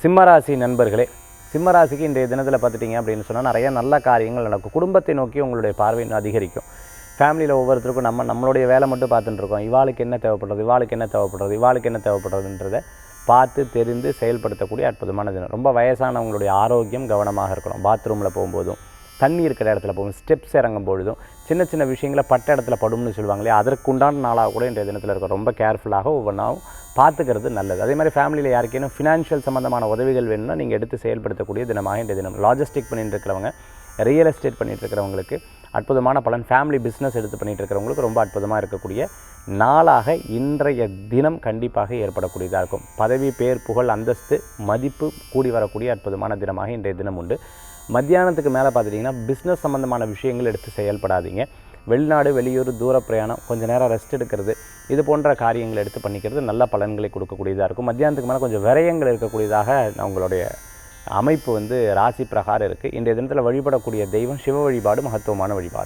சிம்மராசி நண்பர்களே, சிம்மராசிக்கு இன்றைய தினத்தில் பார்த்துட்டிங்க அப்படின்னு சொன்னால் நிறைய நல்ல காரியங்கள் நடக்கும். குடும்பத்தை நோக்கி உங்களுடைய பார்வை இன்னும் அதிகரிக்கும். ஃபேமிலியில் ஒவ்வொருத்தருக்கும் நம்மளுடைய வேலை மட்டும் பார்த்துட்டு இருக்கோம். இவாளுக்கு என்ன தேவைப்படுறது, இவாளுக்கு என்ன தேவைப்படுறது, இவாளுக்கு என்ன தேவைப்படுறதுன்றதை பார்த்து தெரிந்து செயல்படுத்தக்கூடிய அற்புதமான தினம். ரொம்ப வயசானவங்களுடைய ஆரோக்கியம் கவனமாக இருக்கணும். பாத்ரூமில் போகும்போதும், தண்ணி இருக்கிற இடத்துல போகும், ஸ்டெப்ஸ் இறங்கும் பொழுதும், சின்ன சின்ன விஷயங்களை பட்ட இடத்துல படும்னு சொல்லுவாங்க இல்லையா, அதற்குண்டான நாளாக கூட இன்றைய தினத்தில் இருக்கும். ரொம்ப கேர்ஃபுல்லாக ஒவ்வொன்றாவும் பார்த்துக்கிறது நல்லது. அதே மாதிரி ஃபேமிலியில் யாருக்கேனும் ஃபினான்ஷியல் சம்மந்தமான உதவிகள் வேணும்னா நீங்கள் எடுத்து செயல்படுத்தக்கூடிய தினமாக இன்றைய தினம். லாஜிஸ்டிக் பண்ணிட்டு இருக்கிறவங்க, ரியல் எஸ்டேட் பண்ணிகிட்டு இருக்கிறவங்களுக்கு அற்புதமான பலன். ஃபேமிலி பிஸ்னஸ் எடுத்து பண்ணிகிட்டு இருக்கிறவங்களுக்கு ரொம்ப அற்புதமாக இருக்கக்கூடிய நாளாக இன்றைய தினம் கண்டிப்பாக ஏற்படக்கூடியதாக இருக்கும். பதவி, பேர், புகழ், அந்தஸ்து, மதிப்பு கூடி வரக்கூடிய அற்புதமான தினமாக இன்றைய தினம் உண்டு. மத்தியானத்துக்கு மேலே பார்த்துட்டிங்கன்னா பிஸ்னஸ் சம்மந்தமான விஷயங்கள் எடுத்து செயல்படாதீங்க. வெளிநாடு, வெளியூர், தூர பிரயாணம், கொஞ்சம் நேரம் ரெஸ்ட் எடுக்கிறது, இது போன்ற காரியங்களை எடுத்து பண்ணிக்கிறது நல்ல பலன்களை கொடுக்கக்கூடியதாக இருக்கும். மத்தியானத்துக்கு மேலே கொஞ்சம் விரயங்கள் இருக்கக்கூடியதாக உங்களுடைய அமைப்பு ராசி பிரகாரம் இருக்குது. இன்றைய தினத்தில் வழிபடக்கூடிய தெய்வம் சிவ வழிபாடு மகத்துவமான வழிபாடு.